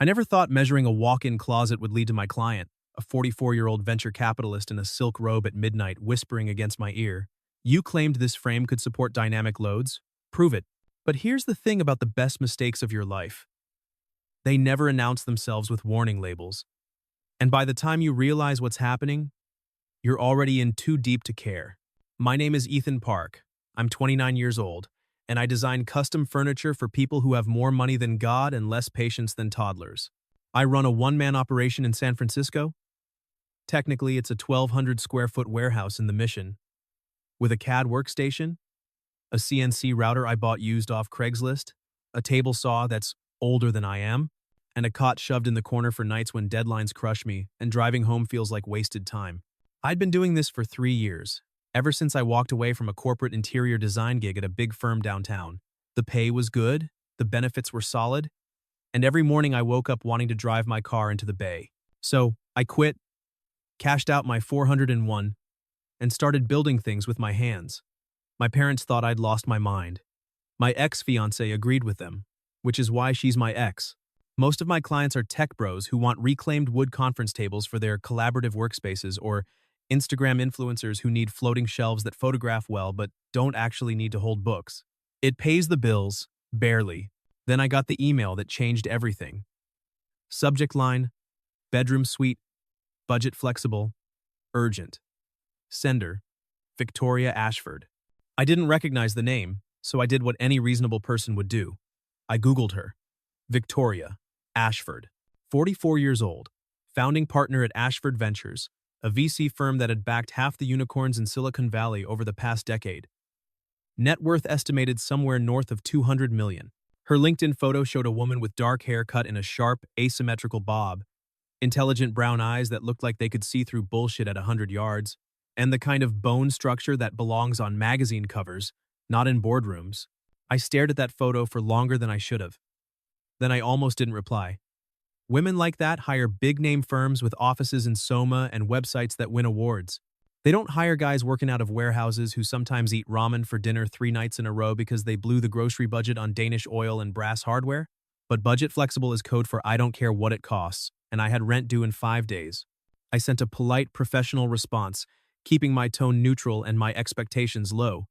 I never thought measuring a walk-in closet would lead to my client, a 44-year-old venture capitalist in a silk robe at midnight whispering against my ear. You claimed this frame could support dynamic loads? Prove it. But here's the thing about the best mistakes of your life. They never announce themselves with warning labels. And by the time you realize what's happening, you're already in too deep to care. My name is Ethan Park. I'm 29 years old, and I design custom furniture for people who have more money than God and less patience than toddlers. I run a one-man operation in San Francisco. Technically, it's a 1,200 square foot warehouse in the Mission, with a CAD workstation, a CNC router I bought used off Craigslist, a table saw that's older than I am, and a cot shoved in the corner for nights when deadlines crush me and driving home feels like wasted time. I'd been doing this for 3 years, ever since I walked away from a corporate interior design gig at a big firm downtown. The pay was good, the benefits were solid, and every morning I woke up wanting to drive my car into the bay. So I quit, cashed out my 401, and started building things with my hands. My parents thought I'd lost my mind. My ex-fiancée agreed with them, which is why she's my ex. Most of my clients are tech bros who want reclaimed wood conference tables for their collaborative workspaces, or Instagram influencers who need floating shelves that photograph well but don't actually need to hold books. It pays the bills, barely. Then I got the email that changed everything. Subject line: bedroom suite, budget flexible, urgent. Sender: Victoria Ashford. I didn't recognize the name, so I did what any reasonable person would do. I Googled her. Victoria Ashford, 44 years old, founding partner at Ashford Ventures, a VC firm that had backed half the unicorns in Silicon Valley over the past decade. Net worth estimated somewhere north of 200 million. Her LinkedIn photo showed a woman with dark hair cut in a sharp, asymmetrical bob, intelligent brown eyes that looked like they could see through bullshit at 100 yards, and the kind of bone structure that belongs on magazine covers, not in boardrooms. I stared at that photo for longer than I should have. Then I almost didn't reply. Women like that hire big-name firms with offices in Soma and websites that win awards. They don't hire guys working out of warehouses who sometimes eat ramen for dinner 3 nights in a row because they blew the grocery budget on Danish oil and brass hardware. But budget flexible is code for I don't care what it costs, and I had rent due in 5 days. I sent a polite, professional response, keeping my tone neutral and my expectations low.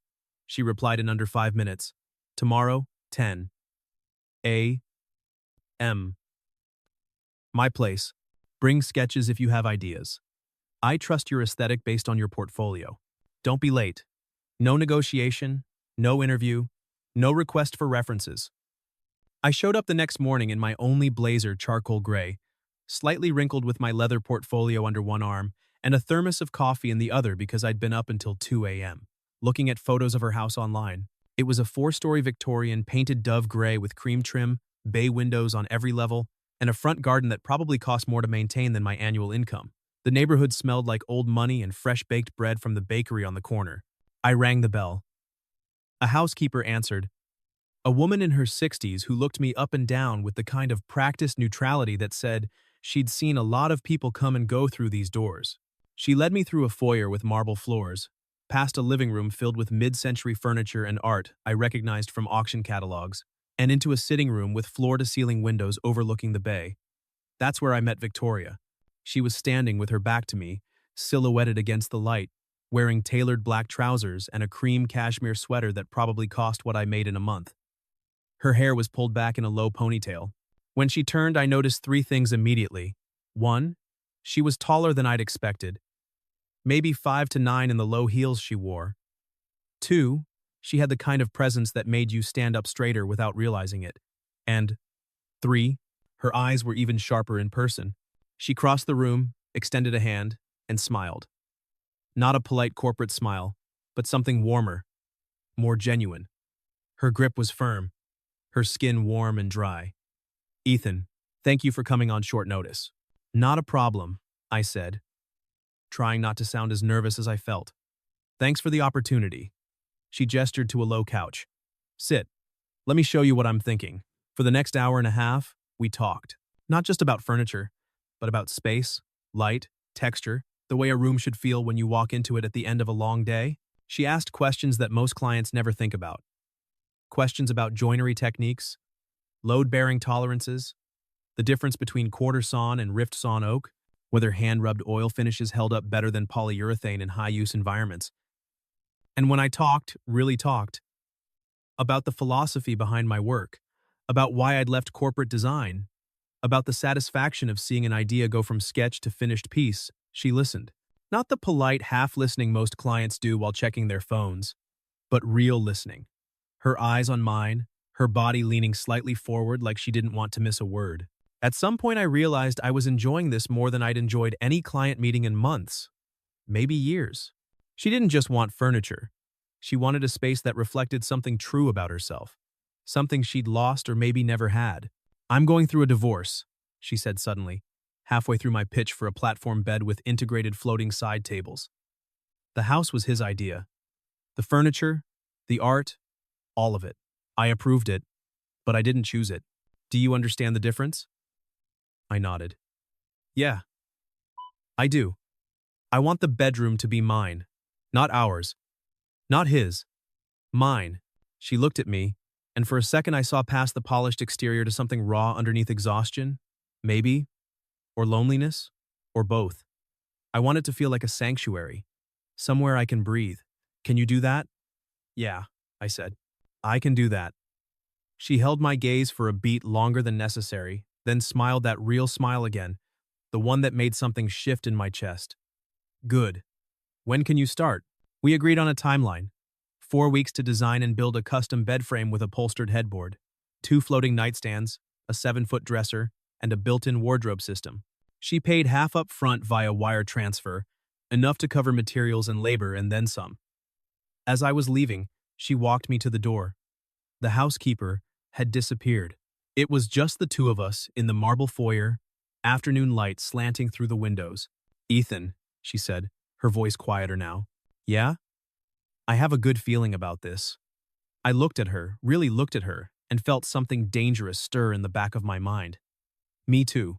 She replied in under 5 minutes. Tomorrow, 10 a.m. My place. Bring sketches if you have ideas. I trust your aesthetic based on your portfolio. Don't be late. No negotiation, no interview, no request for references. I showed up the next morning in my only blazer, charcoal gray, slightly wrinkled with my leather portfolio under one arm and a thermos of coffee in the other because I'd been up until 2 a.m. looking at photos of her house online. It was a 4-story Victorian painted dove gray with cream trim, bay windows on every level, and a front garden that probably cost more to maintain than my annual income. The neighborhood smelled like old money and fresh-baked bread from the bakery on the corner. I rang the bell. A housekeeper answered, a woman in her 60s who looked me up and down with the kind of practiced neutrality that said she'd seen a lot of people come and go through these doors. She led me through a foyer with marble floors, past a living room filled with mid-century furniture and art I recognized from auction catalogs, and into a sitting room with floor-to-ceiling windows overlooking the bay. That's where I met Victoria. She was standing with her back to me, silhouetted against the light, wearing tailored black trousers and a cream cashmere sweater that probably cost what I made in a month. Her hair was pulled back in a low ponytail. When she turned, I noticed 3 things immediately. 1, she was taller than I'd expected, maybe 5 to 9 in the low heels she wore. 2, she had the kind of presence that made you stand up straighter without realizing it. And 3, her eyes were even sharper in person. She crossed the room, extended a hand, and smiled. Not a polite corporate smile, but something warmer, more genuine. Her grip was firm, her skin warm and dry. Ethan, thank you for coming on short notice. Not a problem, I said, trying not to sound as nervous as I felt. Thanks for the opportunity. She gestured to a low couch. Sit. Let me show you what I'm thinking. For the next hour and a half, we talked. Not just about furniture, but about space, light, texture, the way a room should feel when you walk into it at the end of a long day. She asked questions that most clients never think about. Questions about joinery techniques, load-bearing tolerances, The difference between quarter sawn and rift sawn oak, whether hand-rubbed oil finishes held up better than polyurethane in high-use environments. And when I talked, really talked, about the philosophy behind my work, about why I'd left corporate design, about the satisfaction of seeing an idea go from sketch to finished piece, she listened. Not the polite half-listening most clients do while checking their phones, but real listening. Her eyes on mine, her body leaning slightly forward like she didn't want to miss a word. At some point I realized I was enjoying this more than I'd enjoyed any client meeting in months, maybe years. She didn't just want furniture. She wanted a space that reflected something true about herself, something she'd lost or maybe never had. "I'm going through a divorce," she said suddenly, halfway through my pitch for a platform bed with integrated floating side tables. The house was his idea. The furniture, the art, all of it. I approved it, but I didn't choose it. Do you understand the difference? I nodded. Yeah, I do. I want the bedroom to be mine, not ours, not his, mine. She looked at me, and for a second I saw past the polished exterior to something raw underneath exhaustion, maybe, or loneliness, or both. I want it to feel like a sanctuary, somewhere I can breathe. Can you do that? Yeah, I said. I can do that. She held my gaze for a beat longer than necessary, then smiled that real smile again, the one that made something shift in my chest. Good. When can you start? We agreed on a timeline. 4 weeks to design and build a custom bed frame with upholstered headboard, 2 floating nightstands, a 7-foot dresser, and a built-in wardrobe system. She paid half up front via wire transfer, enough to cover materials and labor and then some. As I was leaving, she walked me to the door. The housekeeper had disappeared. It was just the two of us in the marble foyer, afternoon light slanting through the windows. "Ethan," she said, her voice quieter now. "Yeah? I have a good feeling about this." I looked at her, really looked at her, and felt something dangerous stir in the back of my mind. Me too.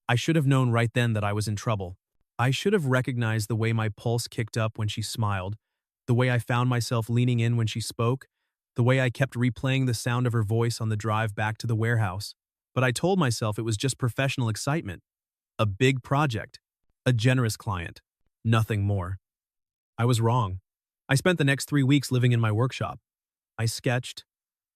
I should have known right then that I was in trouble. I should have recognized the way my pulse kicked up when she smiled, the way I found myself leaning in when she spoke, the way I kept replaying the sound of her voice on the drive back to the warehouse. But I told myself it was just professional excitement. A big project. A generous client. Nothing more. I was wrong. I spent the next 3 weeks living in my workshop. I sketched.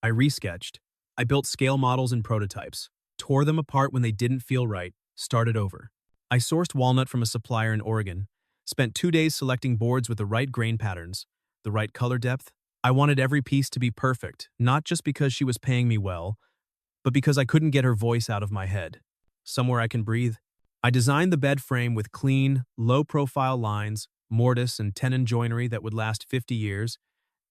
I resketched. I built scale models and prototypes. Tore them apart when they didn't feel right. Started over. I sourced walnut from a supplier in Oregon. Spent 2 days selecting boards with the right grain patterns, the right color depth. I wanted every piece to be perfect, not just because she was paying me well, but because I couldn't get her voice out of my head. Somewhere I can breathe. I designed the bed frame with clean, low-profile lines, mortise and tenon joinery that would last 50 years,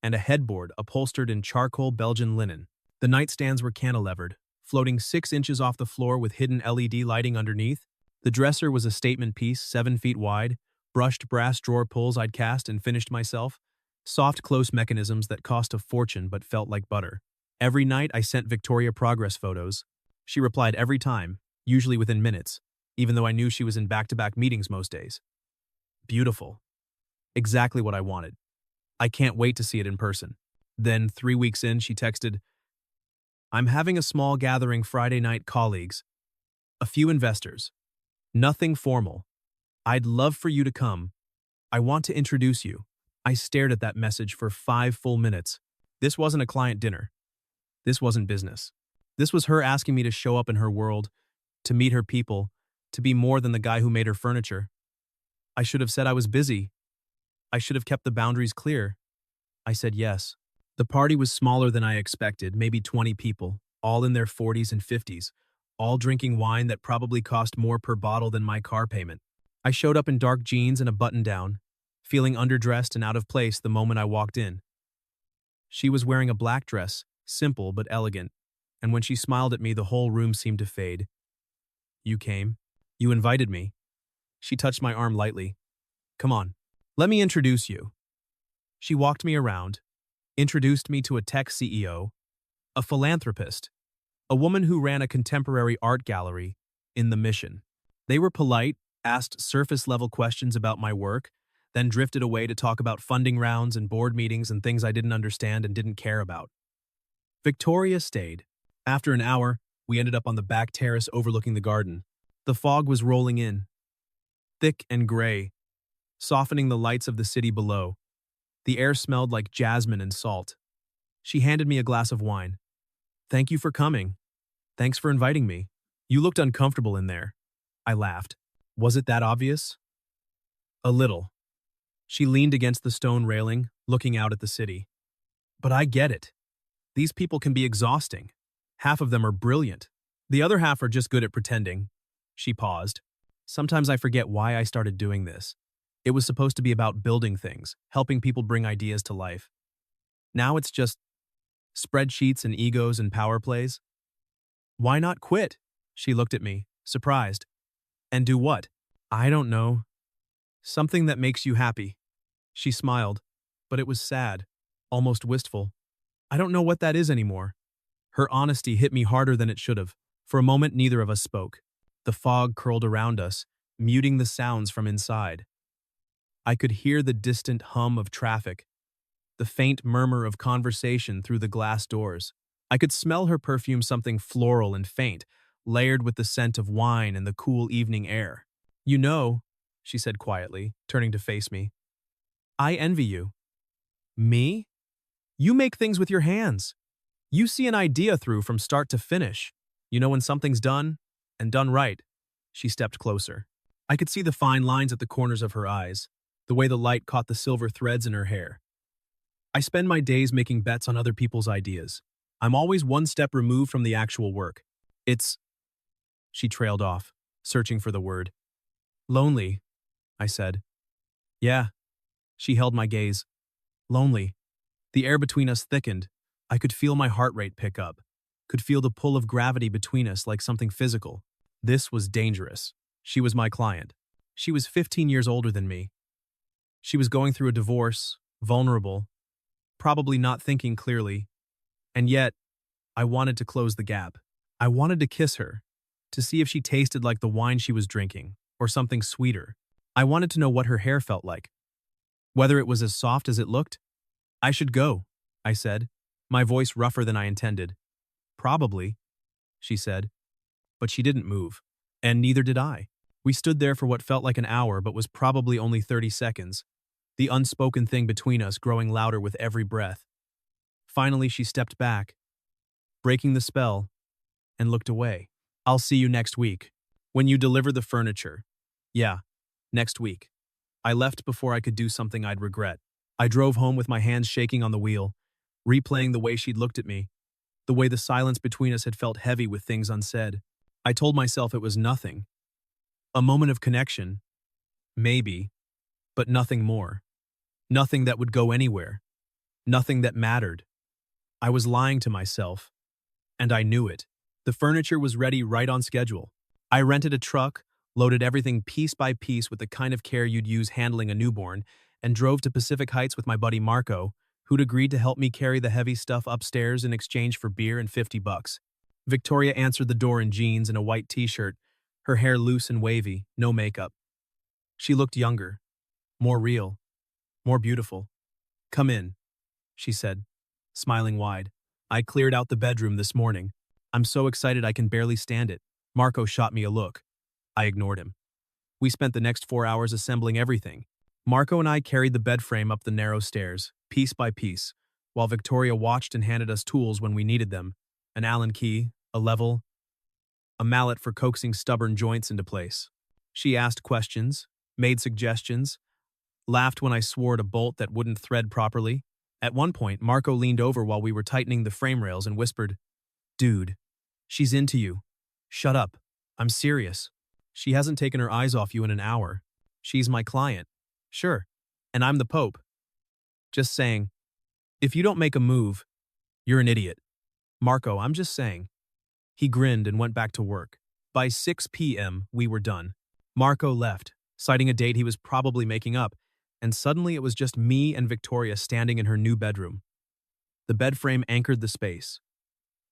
and a headboard upholstered in charcoal Belgian linen. The nightstands were cantilevered, floating 6 inches off the floor with hidden LED lighting underneath. The dresser was a statement piece, 7 feet wide, brushed brass drawer pulls I'd cast and finished myself, soft close mechanisms that cost a fortune but felt like butter. Every night I sent Victoria progress photos. She replied every time, usually within minutes, even though I knew she was in back-to-back meetings most days. Beautiful. Exactly what I wanted. I can't wait to see it in person. Then, 3 weeks in, she texted, "I'm having a small gathering Friday night, colleagues. A few investors. Nothing formal. I'd love for you to come. I want to introduce you." I stared at that message for 5 full minutes. This wasn't a client dinner. This wasn't business. This was her asking me to show up in her world, to meet her people, to be more than the guy who made her furniture. I should have said I was busy. I should have kept the boundaries clear. I said yes. The party was smaller than I expected, maybe 20 people, all in their 40s and 50s, all drinking wine that probably cost more per bottle than my car payment. I showed up in dark jeans and a button-down, feeling underdressed and out of place the moment I walked in. She was wearing a black dress, simple but elegant, and when she smiled at me, the whole room seemed to fade. "You came. You invited me." She touched my arm lightly. "Come on. Let me introduce you." She walked me around, introduced me to a tech CEO, a philanthropist, a woman who ran a contemporary art gallery in the Mission. They were polite, asked surface-level questions about my work, then drifted away to talk about funding rounds and board meetings and things I didn't understand and didn't care about. Victoria stayed. After an hour, We ended up on the back terrace overlooking the garden. The fog was rolling in, thick and gray, softening the lights of the city below. The air smelled like jasmine and salt. She handed me a glass of wine. "Thank you for coming. Thanks for inviting me. You looked uncomfortable in there." I laughed. "Was it that obvious?" "A little." She leaned against the stone railing, looking out at the city. "But I get it. These people can be exhausting. Half of them are brilliant. The other half are just good at pretending." She paused. "Sometimes I forget why I started doing this. It was supposed to be about building things, helping people bring ideas to life. Now it's just spreadsheets and egos and power plays." "Why not quit?" She looked at me, surprised. "And do what?" "I don't know. Something that makes you happy." She smiled, but it was sad, almost wistful. "I don't know what that is anymore." Her honesty hit me harder than it should have. For a moment, neither of us spoke. The fog curled around us, muting the sounds from inside. I could hear the distant hum of traffic, the faint murmur of conversation through the glass doors. I could smell her perfume, something floral and faint, layered with the scent of wine and the cool evening air. "You know," she said quietly, turning to face me, "I envy you." "Me? You make things with your hands. You see an idea through from start to finish. You know when something's done, and done right." She stepped closer. I could see the fine lines at the corners of her eyes, the way the light caught the silver threads in her hair. "I spend my days making bets on other people's ideas. I'm always one step removed from the actual work. It's—" She trailed off, searching for the word. "Lonely," I said. "Yeah." She held my gaze. "Lonely." The air between us thickened. I could feel my heart rate pick up, could feel the pull of gravity between us like something physical. This was dangerous. She was my client. She was 15 years older than me. She was going through a divorce, vulnerable, probably not thinking clearly. And yet, I wanted to close the gap. I wanted to kiss her, to see if she tasted like the wine she was drinking, or something sweeter. I wanted to know what her hair felt like, whether it was as soft as it looked. "I should go," I said, my voice rougher than I intended. "Probably," she said. But she didn't move, and neither did I. We stood there for what felt like an hour but was probably only 30 seconds, the unspoken thing between us growing louder with every breath. Finally, she stepped back, breaking the spell, and looked away. "I'll see you next week, when you deliver the furniture." Yeah, next week. I left before I could do something I'd regret. I drove home with my hands shaking on the wheel, replaying the way she'd looked at me, the way the silence between us had felt heavy with things unsaid. I told myself it was nothing. A moment of connection, maybe, but nothing more. Nothing that would go anywhere. Nothing that mattered. I was lying to myself, and I knew it. The furniture was ready right on schedule. I rented a truck, loaded everything piece by piece with the kind of care you'd use handling a newborn, and drove to Pacific Heights with my buddy Marco, who'd agreed to help me carry the heavy stuff upstairs in exchange for beer and $50. Victoria answered the door in jeans and a white t-shirt, her hair loose and wavy, no makeup. She looked younger, more real, more beautiful. "Come in," she said, smiling wide. "I cleared out the bedroom this morning. I'm so excited I can barely stand it." Marco shot me a look. I ignored him. We spent the next 4 hours assembling everything. Marco and I carried the bed frame up the narrow stairs, piece by piece, while Victoria watched and handed us tools when we needed them: an Allen key, a level, a mallet for coaxing stubborn joints into place. She asked questions, made suggestions, laughed when I swore at a bolt that wouldn't thread properly. At one point, Marco leaned over while we were tightening the frame rails and whispered, "Dude, she's into you. Shut up. I'm serious. She hasn't taken her eyes off you in an hour. She's my client. Sure. And I'm the Pope. Just saying. If you don't make a move, you're an idiot." "Marco, I'm just saying." He grinned and went back to work. By 6 p.m., we were done. Marco left, citing a date he was probably making up, and suddenly it was just me and Victoria standing in her new bedroom. The bed frame anchored the space,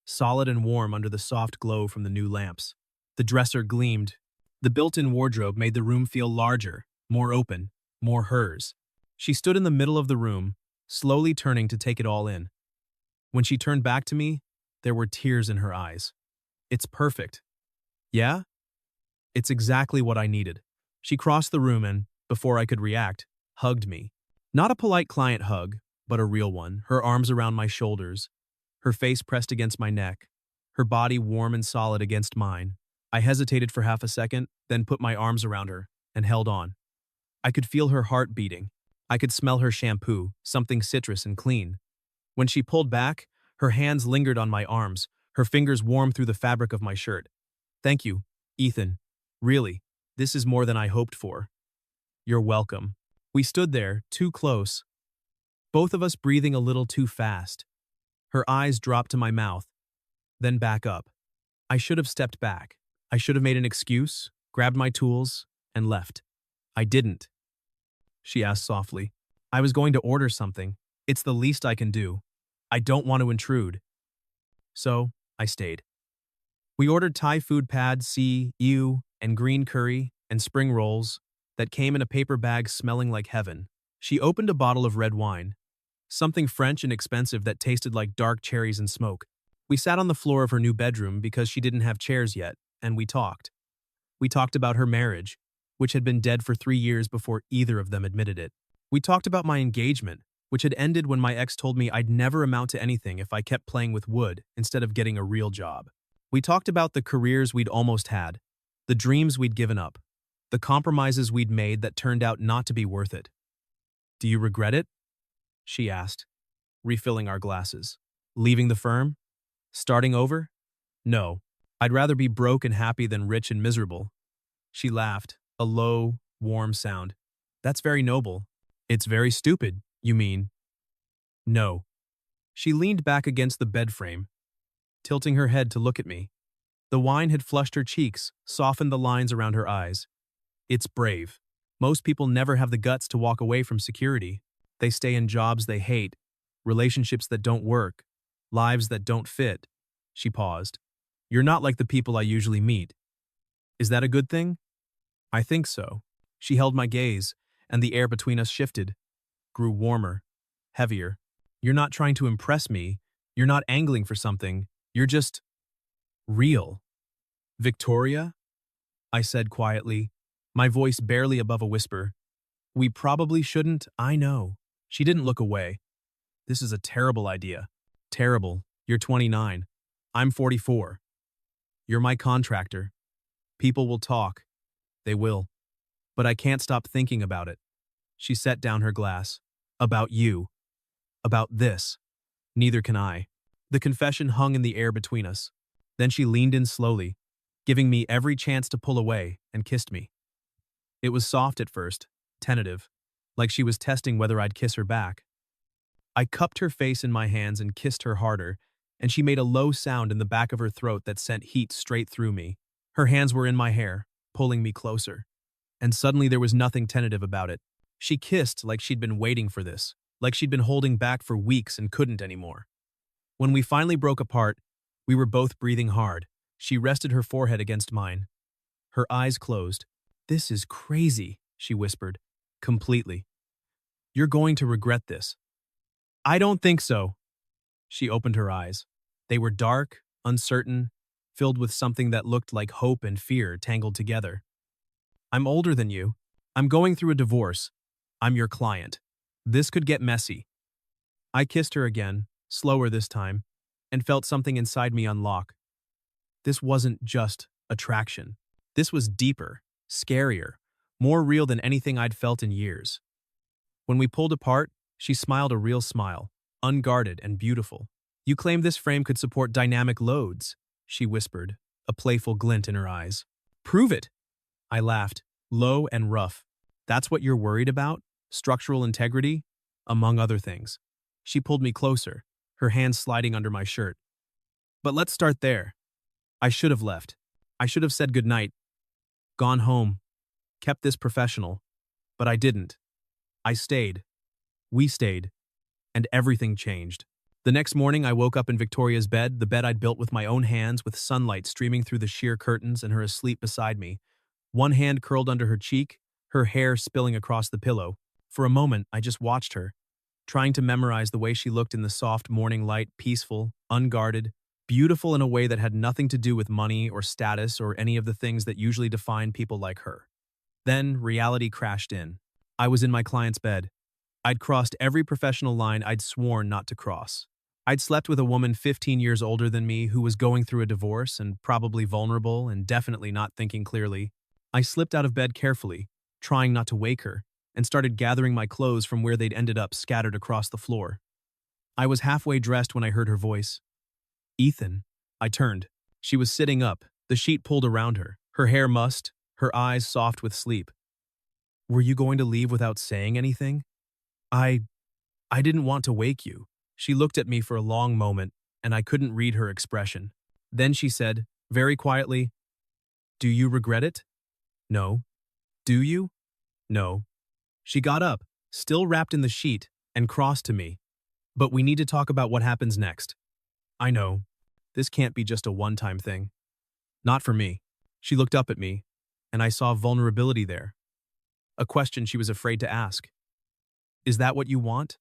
solid and warm under the soft glow from the new lamps. The dresser gleamed. The built-in wardrobe made the room feel larger, more open, more hers. She stood in the middle of the room, slowly turning to take it all in. When she turned back to me, there were tears in her eyes. It's perfect. Yeah? It's exactly what I needed. She crossed the room and, before I could react, hugged me. Not a polite client hug, but a real one, her arms around my shoulders, her face pressed against my neck, her body warm and solid against mine. I hesitated for half a second, then put my arms around her and held on. I could feel her heart beating. I could smell her shampoo, something citrus and clean. When she pulled back, her hands lingered on my arms, her fingers warm through the fabric of my shirt. Thank you, Ethan. Really, this is more than I hoped for. You're welcome. We stood there, too close, both of us breathing a little too fast. Her eyes dropped to my mouth, then back up. I should have stepped back. I should have made an excuse, grabbed my tools, and left. I didn't. She asked softly. I was going to order something. It's the least I can do. I don't want to intrude. So, I stayed. We ordered Thai food pad, ew, and green curry, and spring rolls that came in a paper bag smelling like heaven. She opened a bottle of red wine, something French and expensive that tasted like dark cherries and smoke. We sat on the floor of her new bedroom because she didn't have chairs yet, and we talked. We talked about her marriage, which had been dead for 3 years before either of them admitted it. We talked about my engagement, which had ended when my ex told me I'd never amount to anything if I kept playing with wood instead of getting a real job. We talked about the careers we'd almost had, the dreams we'd given up, the compromises we'd made that turned out not to be worth it. Do you regret it? She asked, refilling our glasses. Leaving the firm? Starting over? No. I'd rather be broke and happy than rich and miserable. She laughed, a low, warm sound. That's very noble. It's very stupid, you mean? No. She leaned back against the bed frame, tilting her head to look at me. The wine had flushed her cheeks, softened the lines around her eyes. It's brave. Most people never have the guts to walk away from security. They stay in jobs they hate, relationships that don't work, lives that don't fit. She paused. You're not like the people I usually meet. Is that a good thing? I think so. She held my gaze, and the air between us shifted, grew warmer, heavier. You're not trying to impress me. You're not angling for something. You're just real. Victoria? I said quietly, my voice barely above a whisper. We probably shouldn't, I know. She didn't look away. This is a terrible idea. Terrible. You're 29. I'm 44. You're my contractor. People will talk. They will. But I can't stop thinking about it. She set down her glass. About you. About this. Neither can I. The confession hung in the air between us. Then she leaned in slowly, giving me every chance to pull away, and kissed me. It was soft at first, tentative, like she was testing whether I'd kiss her back. I cupped her face in my hands and kissed her harder, and she made a low sound in the back of her throat that sent heat straight through me. Her hands were in my hair, pulling me closer. And suddenly there was nothing tentative about it. She kissed like she'd been waiting for this, like she'd been holding back for weeks and couldn't anymore. When we finally broke apart, we were both breathing hard. She rested her forehead against mine. Her eyes closed. This is crazy, she whispered. Completely. You're going to regret this. I don't think so. She opened her eyes. They were dark, uncertain, filled with something that looked like hope and fear tangled together. I'm older than you. I'm going through a divorce. I'm your client. This could get messy. I kissed her again, slower this time, and felt something inside me unlock. This wasn't just attraction. This was deeper, scarier, more real than anything I'd felt in years. When we pulled apart, she smiled a real smile, unguarded and beautiful. You claimed this frame could support dynamic loads, she whispered, a playful glint in her eyes. Prove it. I laughed, low and rough. That's what you're worried about? Structural integrity? Among other things. She pulled me closer, her hands sliding under my shirt. But let's start there. I should have left. I should have said goodnight, gone home, kept this professional. But I didn't. I stayed. We stayed. And everything changed. The next morning, I woke up in Victoria's bed, the bed I'd built with my own hands, with sunlight streaming through the sheer curtains and her asleep beside me. One hand curled under her cheek, her hair spilling across the pillow. For a moment, I just watched her, trying to memorize the way she looked in the soft morning light, peaceful, unguarded, beautiful in a way that had nothing to do with money or status or any of the things that usually define people like her. Then reality crashed in. I was in my client's bed. I'd crossed every professional line I'd sworn not to cross. I'd slept with a woman 15 years older than me who was going through a divorce and probably vulnerable and definitely not thinking clearly. I slipped out of bed carefully, trying not to wake her, and started gathering my clothes from where they'd ended up scattered across the floor. I was halfway dressed when I heard her voice. Ethan. I turned. She was sitting up, the sheet pulled around her, her hair mussed, her eyes soft with sleep. Were you going to leave without saying anything? I didn't want to wake you. She looked at me for a long moment, and I couldn't read her expression. Then she said, very quietly, Do you regret it? No. Do you? No. She got up, still wrapped in the sheet, and crossed to me. But we need to talk about what happens next. I know. This can't be just a one-time thing. Not for me. She looked up at me, and I saw vulnerability there. A question she was afraid to ask. Is that what you want?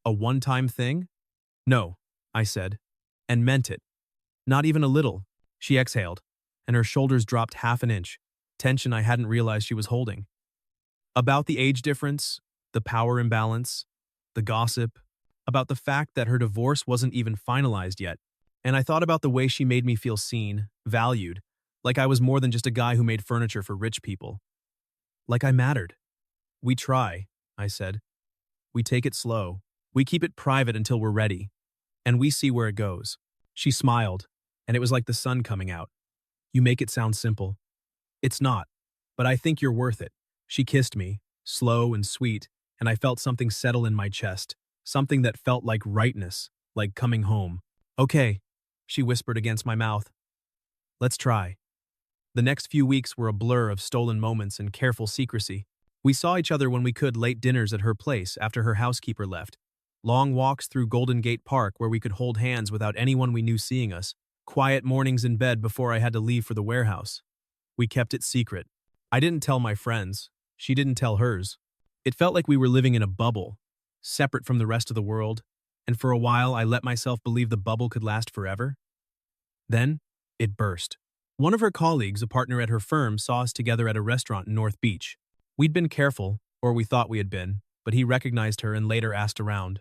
A one-time thing? No, I said, and meant it. Not even a little. She exhaled, and her shoulders dropped half an inch, tension I hadn't realized she was holding. About the age difference, the power imbalance, the gossip, about the fact that her divorce wasn't even finalized yet, and I thought about the way she made me feel seen, valued, like I was more than just a guy who made furniture for rich people. Like I mattered. We try, I said. We take it slow. We keep it private until we're ready. And we see where it goes. She smiled, and it was like the sun coming out. You make it sound simple. It's not, but I think you're worth it. She kissed me, slow and sweet, and I felt something settle in my chest, something that felt like rightness, like coming home. Okay, she whispered against my mouth. Let's try. The next few weeks were a blur of stolen moments and careful secrecy. We saw each other when we could late dinners at her place after her housekeeper left. Long walks through Golden Gate Park where we could hold hands without anyone we knew seeing us. Quiet mornings in bed before I had to leave for the warehouse. We kept it secret. I didn't tell my friends. She didn't tell hers. It felt like we were living in a bubble, separate from the rest of the world, and for a while I let myself believe the bubble could last forever. Then, it burst. One of her colleagues, a partner at her firm, saw us together at a restaurant in North Beach. We'd been careful, or we thought we had been, but he recognized her and later asked around.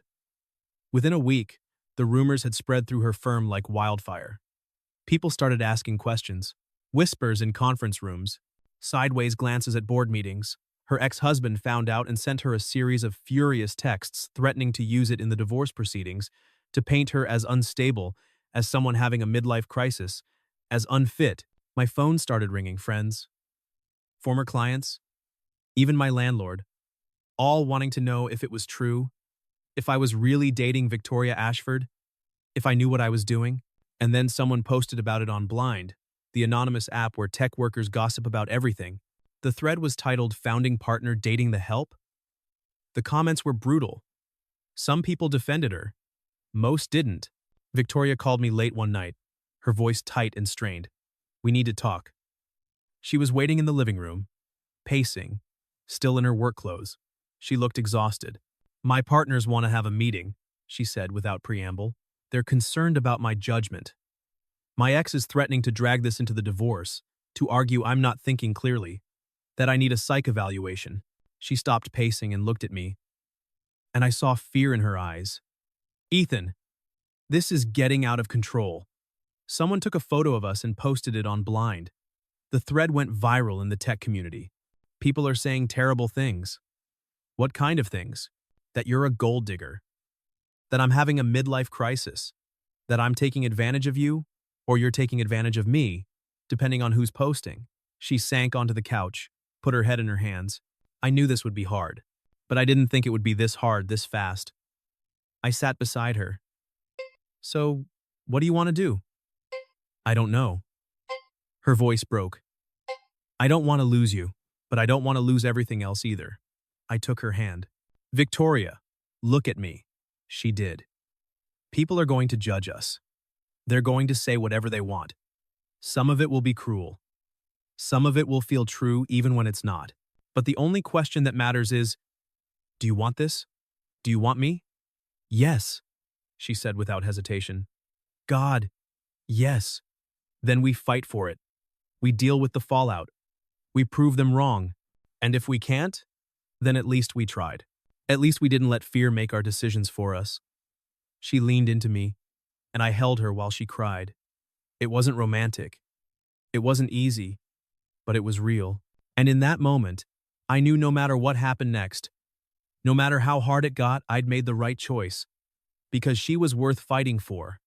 Within a week, the rumors had spread through her firm like wildfire. People started asking questions, whispers in conference rooms, sideways glances at board meetings. Her ex-husband found out and sent her a series of furious texts threatening to use it in the divorce proceedings, to paint her as unstable, as someone having a midlife crisis, as unfit. My phone started ringing, friends. Former clients, even my landlord, all wanting to know if it was true, if I was really dating Victoria Ashford, if I knew what I was doing. And then someone posted about it on Blind, the anonymous app where tech workers gossip about everything. The thread was titled Founding Partner Dating the Help. The comments were brutal. Some people defended her. Most didn't. Victoria called me late one night, her voice tight and strained. We need to talk. She was waiting in the living room, pacing, still in her work clothes. She looked exhausted. My partners want to have a meeting, she said without preamble. They're concerned about my judgment. My ex is threatening to drag this into the divorce, to argue I'm not thinking clearly, that I need a psych evaluation. She stopped pacing and looked at me, and I saw fear in her eyes. Ethan, this is getting out of control. Someone took a photo of us and posted it on Blind. The thread went viral in the tech community. People are saying terrible things. What kind of things? That you're a gold digger. That I'm having a midlife crisis. That I'm taking advantage of you, or you're taking advantage of me, depending on who's posting. She sank onto the couch, put her head in her hands. I knew this would be hard, but I didn't think it would be this hard this fast. I sat beside her. So, what do you want to do? I don't know. Her voice broke. I don't want to lose you, but I don't want to lose everything else either. I took her hand. Victoria, look at me. She did. People are going to judge us. They're going to say whatever they want. Some of it will be cruel. Some of it will feel true even when it's not. But the only question that matters is, do you want this? Do you want me? Yes, she said without hesitation. God, Yes. Then we fight for it. We deal with the fallout. We prove them wrong. And if we can't, then at least we tried. At least we didn't let fear make our decisions for us. She leaned into me, and I held her while she cried. It wasn't romantic. It wasn't easy, but it was real. And in that moment, I knew no matter what happened next, no matter how hard it got, I'd made the right choice. Because she was worth fighting for.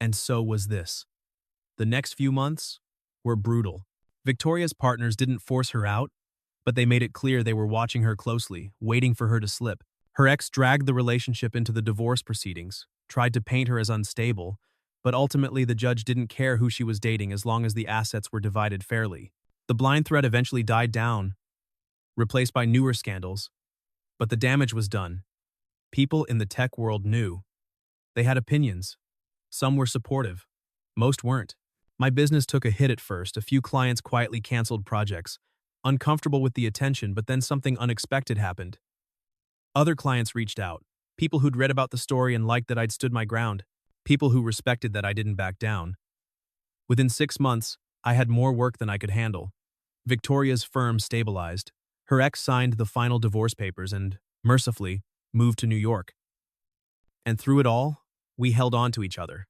And so was this. The next few months were brutal. Victoria's partners didn't force her out, but they made it clear they were watching her closely, waiting for her to slip. Her ex dragged the relationship into the divorce proceedings, tried to paint her as unstable, but ultimately the judge didn't care who she was dating as long as the assets were divided fairly. The blind thread eventually died down, replaced by newer scandals, but the damage was done. People in the tech world knew. They had opinions. Some were supportive. Most weren't. My business took a hit at first. A few clients quietly canceled projects, uncomfortable with the attention, but then something unexpected happened. Other clients reached out. People who'd read about the story and liked that I'd stood my ground. People who respected that I didn't back down. Within 6 months, I had more work than I could handle. Victoria's firm stabilized. Her ex signed the final divorce papers and, mercifully, moved to New York. And through it all, we held on to each other.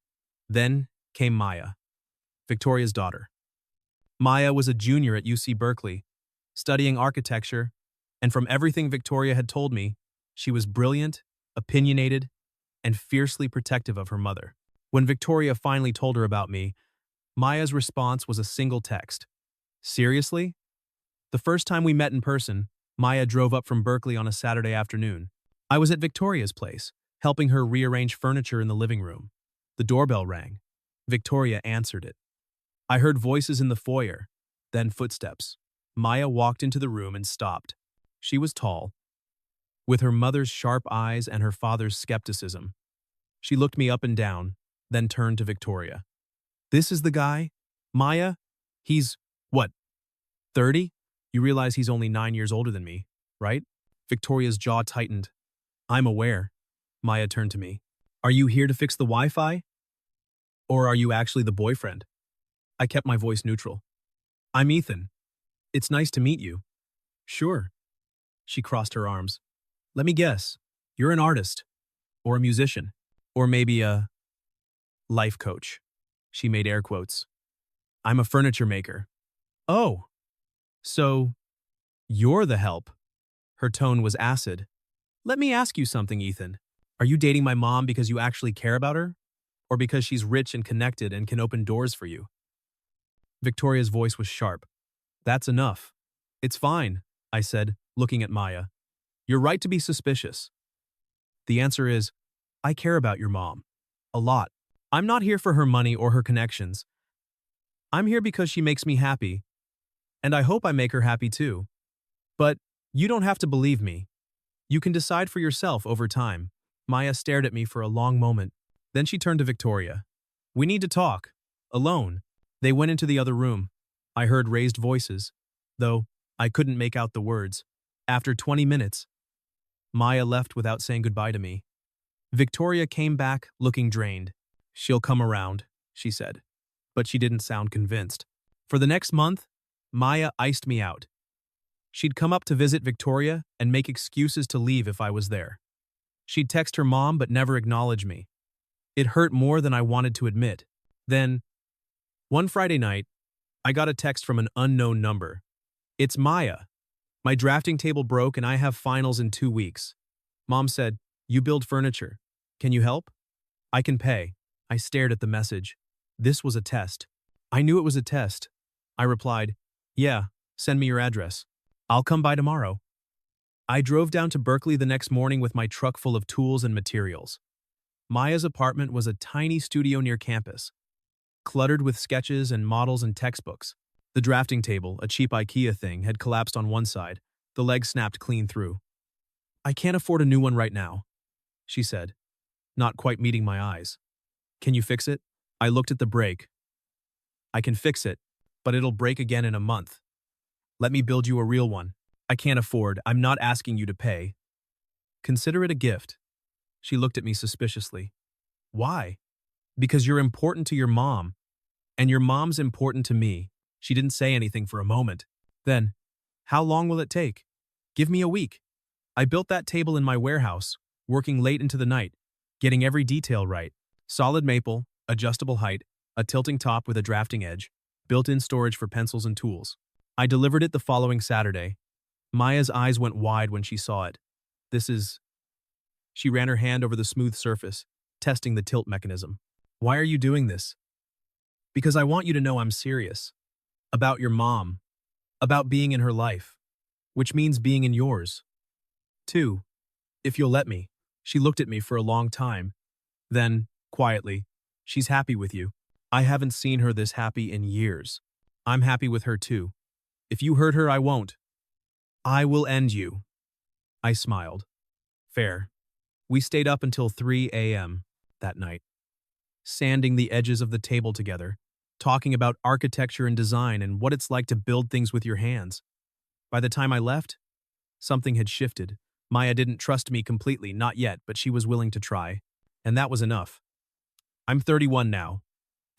Then came Maya, Victoria's daughter. Maya was a junior at UC Berkeley, studying architecture, and from everything Victoria had told me, she was brilliant, opinionated, and fiercely protective of her mother. When Victoria finally told her about me, Maya's response was a single text. Seriously? The first time we met in person, Maya drove up from Berkeley on a Saturday afternoon. I was at Victoria's place, helping her rearrange furniture in the living room. The doorbell rang. Victoria answered it. I heard voices in the foyer, then footsteps. Maya walked into the room and stopped. She was tall, with her mother's sharp eyes and her father's skepticism. She looked me up and down, then turned to Victoria. This is the guy? Maya? He's, what, 30? You realize he's only 9 years older than me, right? Victoria's jaw tightened. I'm aware. Maya turned to me. Are you here to fix the Wi-Fi? Or are you actually the boyfriend? I kept my voice neutral. I'm Ethan. It's nice to meet you. Sure. She crossed her arms. Let me guess. You're an artist. Or a musician. Or maybe a life coach. She made air quotes. I'm a furniture maker. Oh. So, you're the help. Her tone was acid. Let me ask you something, Ethan. Are you dating my mom because you actually care about her? Or because she's rich and connected and can open doors for you? Victoria's voice was sharp. That's enough. It's fine, I said, looking at Maya. You're right to be suspicious. The answer is, I care about your mom. A lot. I'm not here for her money or her connections. I'm here because she makes me happy. And I hope I make her happy too. But you don't have to believe me. You can decide for yourself over time. Maya stared at me for a long moment. Then she turned to Victoria. We need to talk. Alone. They went into the other room. I heard raised voices, though I couldn't make out the words. After 20 minutes, Maya left without saying goodbye to me. Victoria came back looking drained. She'll come around, she said. But she didn't sound convinced. For the next month, Maya iced me out. She'd come up to visit Victoria and make excuses to leave if I was there. She'd text her mom but never acknowledge me. It hurt more than I wanted to admit. Then, one Friday night, I got a text from an unknown number. It's Maya. My drafting table broke and I have finals in 2 weeks. Mom said, you build furniture. Can you help? I can pay. I stared at the message. This was a test. I knew it was a test. I replied, yeah, send me your address. I'll come by tomorrow. I drove down to Berkeley the next morning with my truck full of tools and materials. Maya's apartment was a tiny studio near campus, cluttered with sketches and models and textbooks. The drafting table, a cheap IKEA thing, had collapsed on one side. The leg snapped clean through. I can't afford a new one right now, she said, not quite meeting my eyes. Can you fix it? I looked at the break. I can fix it, but it'll break again in a month. Let me build you a real one. I can't afford. I'm not asking you to pay. Consider it a gift. She looked at me suspiciously. Why? Because you're important to your mom. And your mom's important to me. She didn't say anything for a moment. Then, how long will it take? Give me a week. I built that table in my warehouse, working late into the night, getting every detail right. Solid maple, adjustable height, a tilting top with a drafting edge, built-in storage for pencils and tools. I delivered it the following Saturday. Maya's eyes went wide when she saw it. This is... She ran her hand over the smooth surface, testing the tilt mechanism. Why are you doing this? Because I want you to know I'm serious. About your mom. About being in her life. Which means being in yours. 2. If you'll let me. She looked at me for a long time. Then, quietly, she's happy with you. I haven't seen her this happy in years. I'm happy with her too. If you hurt her, I won't. I will end you. I smiled. Fair. We stayed up until 3 a.m. that night, sanding the edges of the table together, talking about architecture and design and what it's like to build things with your hands. By the time I left, something had shifted. Maya didn't trust me completely, not yet, but she was willing to try. And that was enough. I'm 31 now.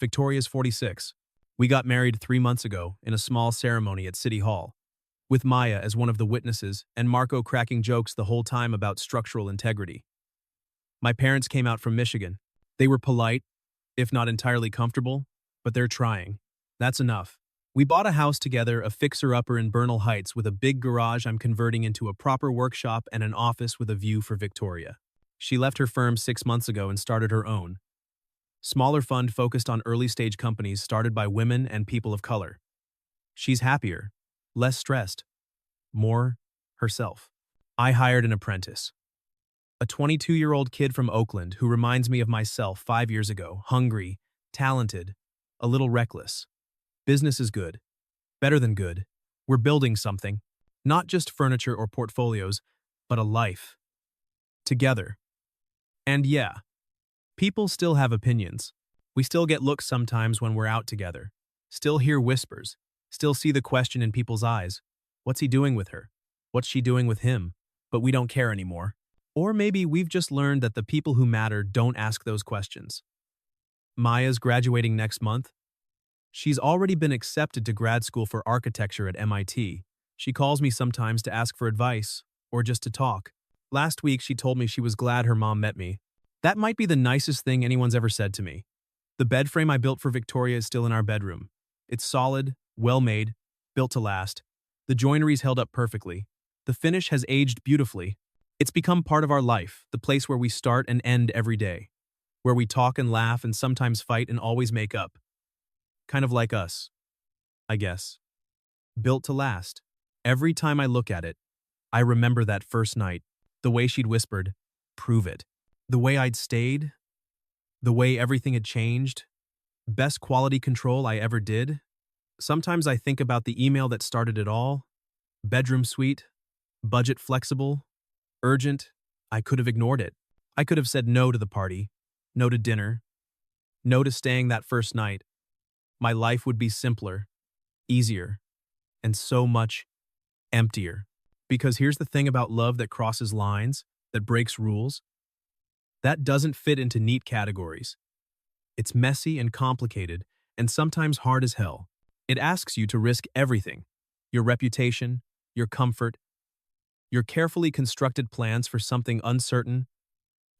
Victoria's 46. We got married 3 months ago in a small ceremony at City Hall, with Maya as one of the witnesses and Marco cracking jokes the whole time about structural integrity. My parents came out from Michigan. They were polite, if not entirely comfortable, but they're trying. That's enough. We bought a house together, a fixer-upper in Bernal Heights with a big garage I'm converting into a proper workshop and an office with a view for Victoria. She left her firm 6 months ago and started her own. Smaller fund focused on early-stage companies started by women and people of color. She's happier, less stressed, more herself. I hired an apprentice. A 22-year-old kid from Oakland who reminds me of myself 5 years ago, hungry, talented, a little reckless. Business is good. Better than good. We're building something. Not just furniture or portfolios, but a life. Together. And yeah, people still have opinions. We still get looks sometimes when we're out together. Still hear whispers. Still see the question in people's eyes. What's he doing with her? What's she doing with him? But we don't care anymore. Or maybe we've just learned that the people who matter don't ask those questions. Maya's graduating next month. She's already been accepted to grad school for architecture at MIT. She calls me sometimes to ask for advice, or just to talk. Last week she told me she was glad her mom met me. That might be the nicest thing anyone's ever said to me. The bed frame I built for Victoria is still in our bedroom. It's solid, well-made, built to last. The joinery's held up perfectly. The finish has aged beautifully. It's become part of our life, the place where we start and end every day. Where we talk and laugh and sometimes fight and always make up. Kind of like us, I guess. Built to last. Every time I look at it, I remember that first night, the way she'd whispered, "Prove it." The way I'd stayed, the way everything had changed. Best quality control I ever did. Sometimes I think about the email that started it all. Bedroom suite, budget flexible, urgent. I could have ignored it. I could have said no to the party, no to dinner, no to staying that first night. My life would be simpler, easier, and so much emptier. Because here's the thing about love that crosses lines, that breaks rules. That doesn't fit into neat categories. It's messy and complicated, and sometimes hard as hell. It asks you to risk everything. Your reputation, your comfort, your carefully constructed plans for something uncertain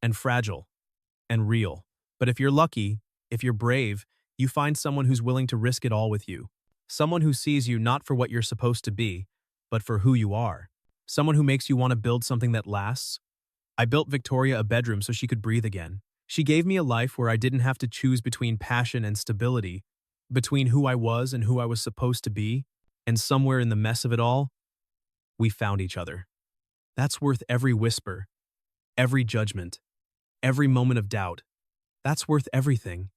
and fragile and real. But if you're lucky, if you're brave, you find someone who's willing to risk it all with you. Someone who sees you not for what you're supposed to be, but for who you are. Someone who makes you want to build something that lasts. I built Victoria a bedroom so she could breathe again. She gave me a life where I didn't have to choose between passion and stability, between who I was and who I was supposed to be, and somewhere in the mess of it all, we found each other. That's worth every whisper, every judgment, every moment of doubt. That's worth everything.